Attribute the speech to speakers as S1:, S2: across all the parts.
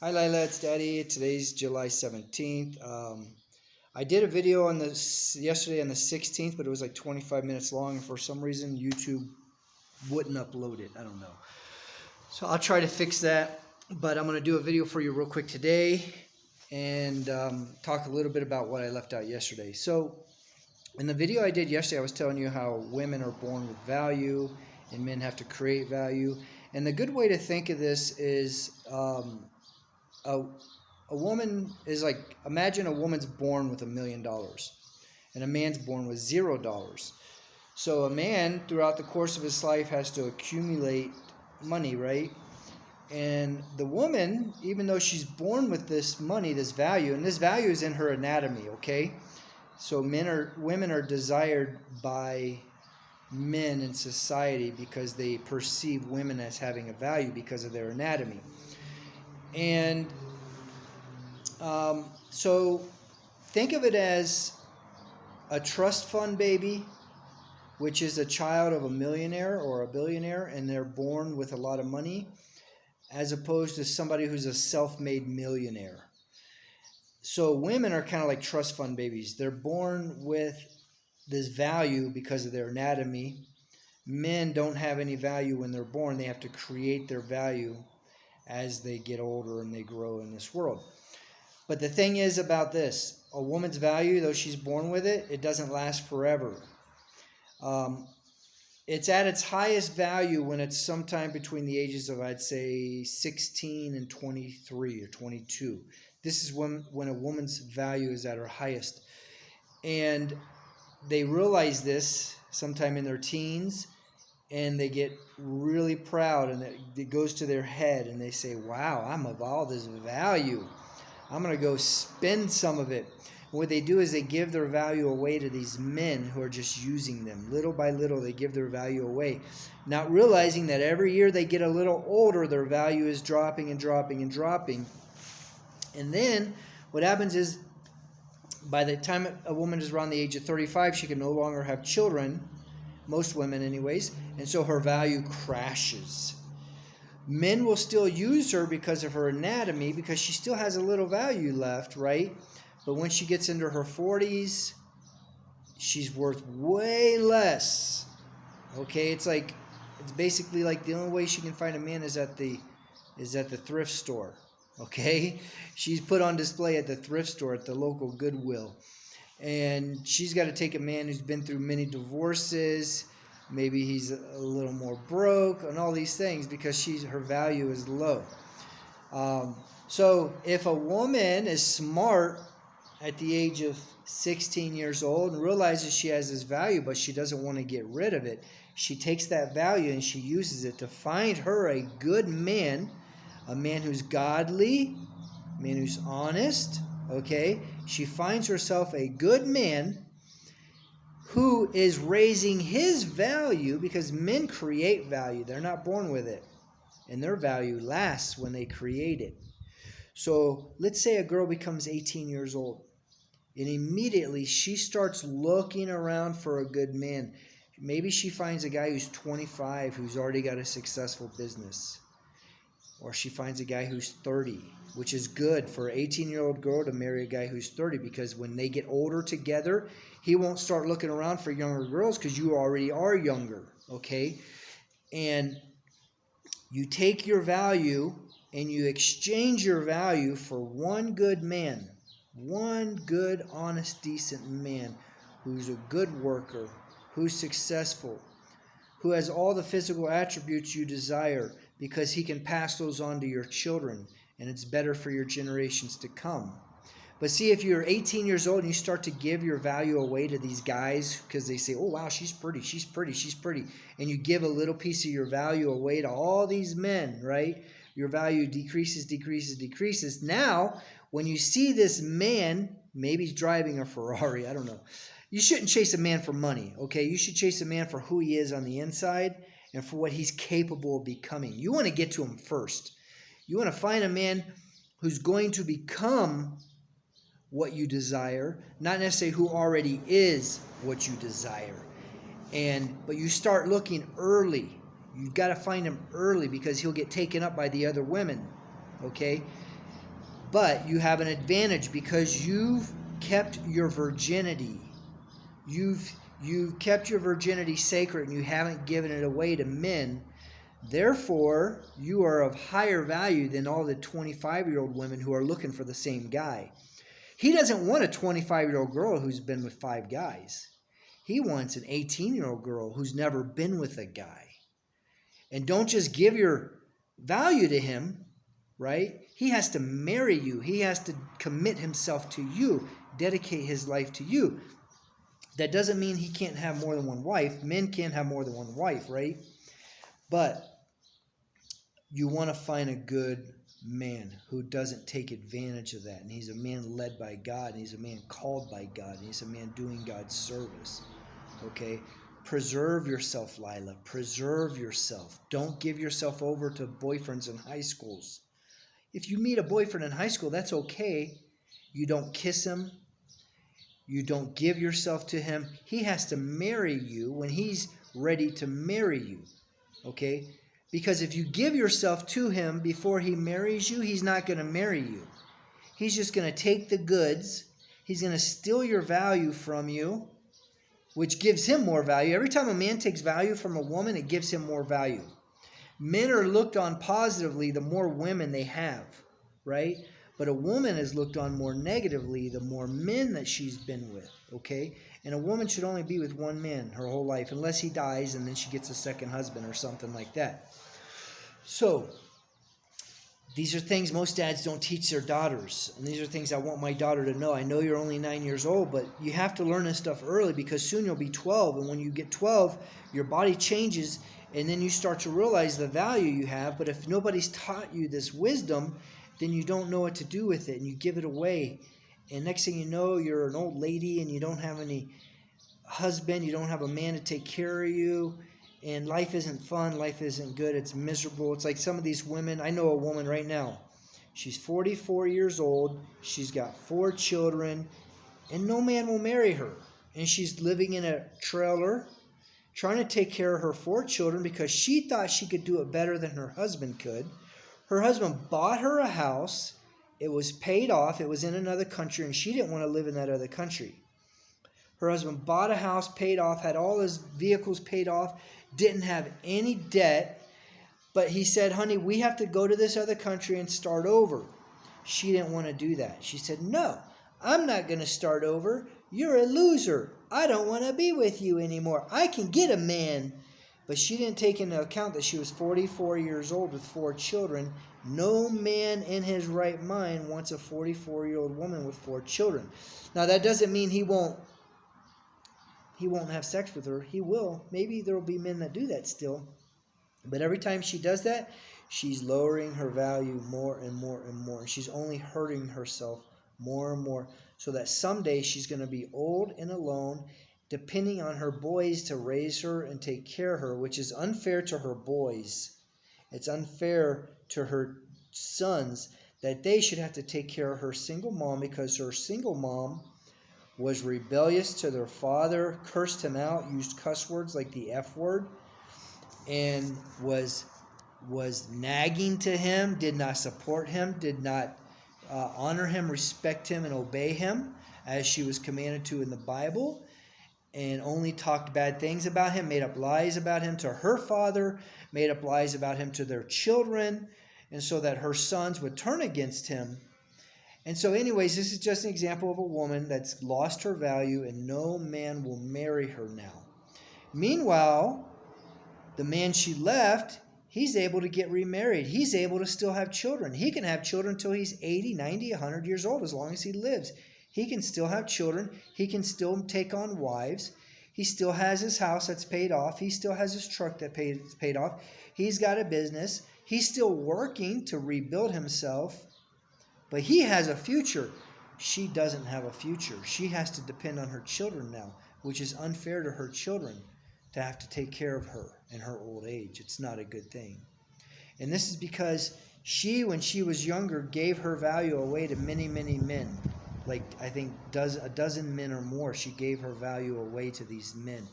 S1: Hi Lila, it's Daddy. Today's July 17th. I did a video on this yesterday on the 16th, but it was like 25 minutes long, and for some reason YouTube wouldn't upload it. I don't know. So I'll try to fix that, but I'm going to do a video for you real quick today and talk a little bit about what I left out yesterday. So in the video I did yesterday, I was telling you how women are born with value and men have to create value. And the good way to think of this is a, a woman is like, imagine a woman's born with $1 million and a man's born with $0. So a man throughout the course of his life has to accumulate money, right? And the woman, even though she's born with this money, this value, and this value is in her anatomy, okay? So women are desired by men in society because they perceive women as having a value because of their anatomy. And so think of it as a trust fund baby, which is a child of a millionaire or a billionaire, and they're born with a lot of money, as opposed to somebody who's a self-made millionaire. So women are kind of like trust fund babies. They're born with this value because of their anatomy. Men don't have any value when they're born. They have to create their value as they get older and they grow in this world. But the thing is about this, a woman's value, though she's born with it, it doesn't last forever. It's at its highest value when it's sometime between the ages of, I'd say, 16 and 23 or 22. This is when a woman's value is at her highest. And they realize this sometime in their teens, and they get really proud, and it goes to their head, and they say, wow, I'm of all this value. I'm going to go spend some of it. What they do is they give their value away to these men who are just using them. Little by little, they give their value away, not realizing that every year they get a little older, their value is dropping and dropping and dropping. And then what happens is, by the time a woman is around the age of 35, she can no longer have children, most women anyways, and so her value crashes. Men will still use her because of her anatomy, because she still has a little value left, right? But when she gets into her 40s, she's worth way less. Okay, it's basically like the only way she can find a man is at the thrift store. Okay, she's put on display at the thrift store, at the local Goodwill, and she's got to take a man who's been through many divorces. Maybe he's a little more broke and all these things because her value is low. So if a woman is smart at the age of 16 years old and realizes she has this value, but she doesn't want to get rid of it, she takes that value and she uses it to find her a good man, a man who's godly, a man who's honest, okay? She finds herself a good man who is raising his value, because men create value. They're not born with it. And their value lasts when they create it. So let's say a girl becomes 18 years old, and immediately she starts looking around for a good man. Maybe she finds a guy who's 25 who's already got a successful business. Or she finds a guy who's 30, which is good for an 18-year-old girl to marry a guy who's 30, because when they get older together, he won't start looking around for younger girls because you already are younger, okay? And you take your value and you exchange your value for one good man, one good, honest, decent man who's a good worker, who's successful, who has all the physical attributes you desire, because he can pass those on to your children, and it's better for your generations to come. But see, if you're 18 years old and you start to give your value away to these guys because they say, oh, wow, she's pretty, she's pretty, she's pretty, and you give a little piece of your value away to all these men, right? Your value decreases, decreases, decreases. Now, when you see this man, maybe he's driving a Ferrari, I don't know. You shouldn't chase a man for money, okay? You should chase a man for who he is on the inside and for what he's capable of becoming. You want to get to him first. You want to find a man who's going to become what you desire, not necessarily who already is what you desire. But you start looking early. You've got to find him early, because he'll get taken up by the other women, okay? But you have an advantage because you've kept your virginity. You've kept your virginity sacred and you haven't given it away to men. Therefore, you are of higher value than all the 25-year-old women who are looking for the same guy. He doesn't want a 25-year-old girl who's been with 5 guys. He wants an 18-year-old girl who's never been with a guy. And don't just give your value to him, right? He has to marry you. He has to commit himself to you, dedicate his life to you. That doesn't mean he can't have more than one wife. Men can't have more than one wife, right? But you want to find a good man who doesn't take advantage of that. And he's a man led by God. And he's a man called by God. And he's a man doing God's service. Okay? Preserve yourself, Lila. Preserve yourself. Don't give yourself over to boyfriends in high schools. If you meet a boyfriend in high school, that's okay. You don't kiss him. You don't give yourself to him. He has to marry you when he's ready to marry you. Okay? Because if you give yourself to him before he marries you, he's not going to marry you. He's just going to take the goods. He's going to steal your value from you, which gives him more value. Every time a man takes value from a woman, it gives him more value. Men are looked on positively the more women they have, right? But a woman is looked on more negatively the more men that she's been with, okay? And a woman should only be with one man her whole life, unless he dies and then she gets a second husband or something like that. So, these are things most dads don't teach their daughters. And these are things I want my daughter to know. I know you're only 9 years old, but you have to learn this stuff early because soon you'll be 12. And when you get 12, your body changes and then you start to realize the value you have. But if nobody's taught you this wisdom, then you don't know what to do with it and you give it away. And next thing you know, you're an old lady and you don't have any husband, you don't have a man to take care of you. And life isn't fun, life isn't good, it's miserable. It's like some of these women, I know a woman right now. She's 44 years old, she's got 4 children, and no man will marry her. And she's living in a trailer, trying to take care of her 4 children because she thought she could do it better than her husband could. Her husband bought her a house, it was paid off, it was in another country, and she didn't want to live in that other country. Her husband bought a house, paid off, had all his vehicles paid off, didn't have any debt, but he said, honey, we have to go to this other country and start over. She didn't want to do that. She said, no, I'm not going to start over. You're a loser. I don't want to be with you anymore. I can get a man. But she didn't take into account that she was 44 years old with 4 children. No man in his right mind wants a 44-year-old woman with 4 children. Now, that doesn't mean he won't have sex with her. He will. Maybe there will be men that do that still. But every time she does that, she's lowering her value more and more and more. She's only hurting herself more and more so that someday she's going to be old and alone, depending on her boys to raise her and take care of her, which is unfair to her boys. It's unfair to her sons that they should have to take care of her single mom because her single mom was rebellious to their father, cursed him out, used cuss words like the F word, and was nagging to him, did not support him, did not honor him, respect him, and obey him as she was commanded to in the Bible, and only talked bad things about him, made up lies about him to her father, made up lies about him to their children, and so that her sons would turn against him. And so anyways, this is just an example of a woman that's lost her value and no man will marry her now. Meanwhile, the man she left, he's able to get remarried. He's able to still have children. He can have children until he's 80, 90, 100 years old, as long as he lives. He can still have children. He can still take on wives. He still has his house that's paid off. He still has his truck that's paid off. He's got a business. He's still working to rebuild himself. But he has a future. She doesn't have a future. She has to depend on her children now, which is unfair to her children to have to take care of her in her old age. It's not a good thing. And this is because she, when she was younger, gave her value away to many, many men. Like, I think a dozen men or more, she gave her value away to these men.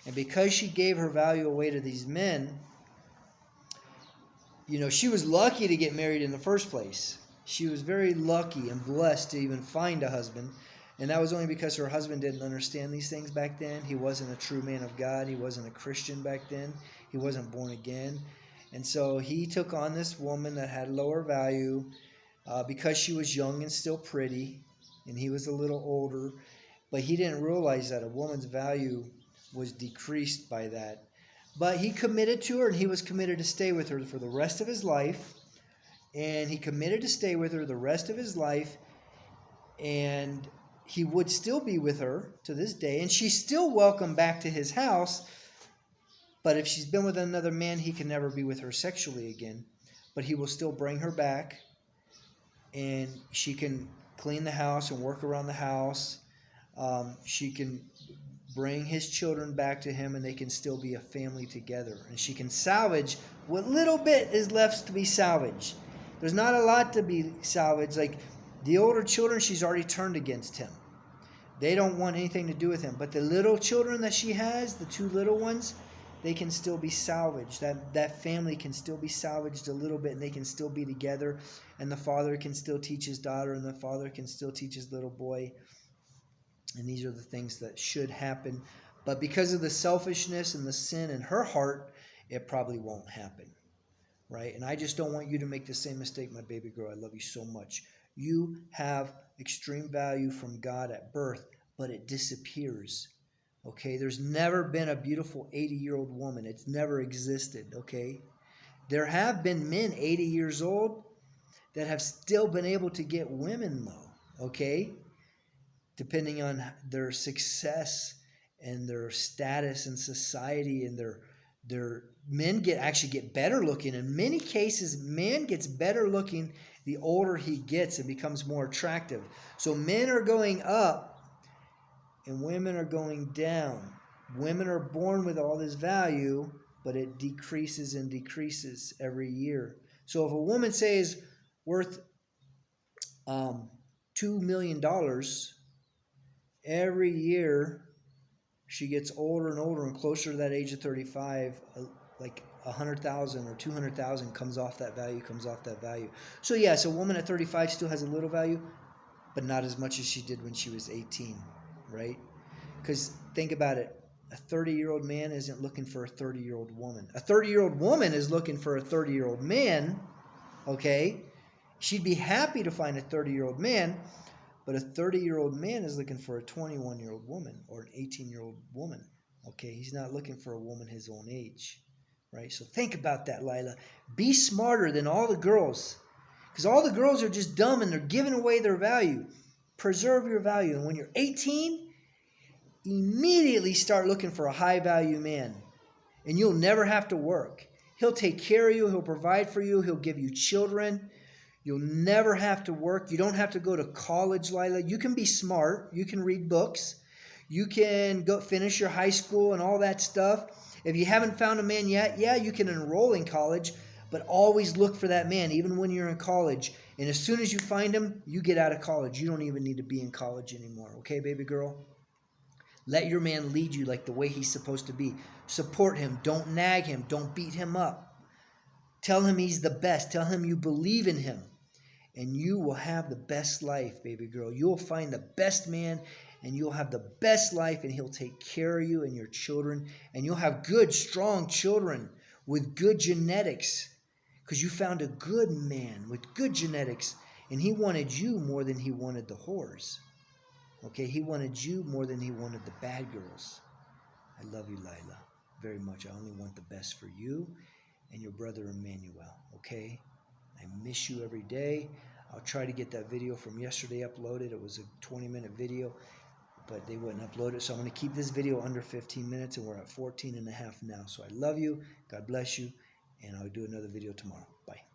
S1: And because she gave her value away to these men, she was lucky to get married in the first place. she was very lucky and blessed to even find a husband. And that was only because her husband didn't understand these things back then. He wasn't a true man of God. He wasn't a Christian back then. He wasn't born again. And so he took on this woman that had lower value because she was young and still pretty, and he was a little older. But he didn't realize that a woman's value was decreased by that. But he committed to her, and he was committed to stay with her for the rest of his life. And he committed to stay with her the rest of his life. And he would still be with her to this day. And she's still welcome back to his house. But if she's been with another man, he can never be with her sexually again. But he will still bring her back. And she can clean the house and work around the house. She can bring his children back to him, and they can still be a family together. And she can salvage what little bit is left to be salvaged. There's not a lot to be salvaged. Like the older children, she's already turned against him. They don't want anything to do with him. But the little children that she has, the two little ones, they can still be salvaged. That family can still be salvaged a little bit, and they can still be together. And the father can still teach his daughter, and the father can still teach his little boy. And these are the things that should happen. But because of the selfishness and the sin in her heart, it probably won't happen. Right? And I just don't want you to make the same mistake, my baby girl. I love you so much. You have extreme value from God at birth, but it disappears. Okay? There's never been a beautiful 80-year-old woman. It's never existed. Okay? There have been men 80 years old that have still been able to get women, though. Okay? Depending on their success and their status in society, and their men actually get better looking. In many cases, man gets better looking the older he gets and becomes more attractive. So men are going up and women are going down. Women are born with all this value, but it decreases and decreases every year. So if a woman, say, is worth $2 million, every year she gets older and older and closer to that age of 35, like 100,000 or 200,000 comes off that value. So yes, a woman at 35 still has a little value, but not as much as she did when she was 18, right? Because think about it. A 30-year-old man isn't looking for a 30-year-old woman. A 30-year-old woman is looking for a 30-year-old man, okay? She'd be happy to find a 30-year-old man, but a 30-year-old man is looking for a 21-year-old woman or an 18-year-old woman, okay? He's not looking for a woman his own age, right? So think about that, Lila. Be smarter than all the girls, because all the girls are just dumb and they're giving away their value. Preserve your value. And when you're 18, immediately start looking for a high-value man, and you'll never have to work. He'll take care of you. He'll provide for you. He'll give you children. You'll never have to work. You don't have to go to college, Lila. You can be smart. You can read books. You can go finish your high school and all that stuff. If you haven't found a man yet, yeah, you can enroll in college, but always look for that man, even when you're in college. And as soon as you find him, you get out of college. You don't even need to be in college anymore. Okay, baby girl? Let your man lead you like the way he's supposed to be. Support him. Don't nag him. Don't beat him up. Tell him he's the best. Tell him you believe in him. And you will have the best life, baby girl. You'll find the best man, and you'll have the best life, and he'll take care of you and your children. And you'll have good, strong children with good genetics, because you found a good man with good genetics, and he wanted you more than he wanted the whores. Okay, he wanted you more than he wanted the bad girls. I love you, Lila, very much. I only want the best for you and your brother Emmanuel, okay? I miss you every day. I'll try to get that video from yesterday uploaded. It was a 20-minute video, but they wouldn't upload it. So I'm going to keep this video under 15 minutes, and we're at 14 and a half now. So I love you. God bless you, and I'll do another video tomorrow. Bye.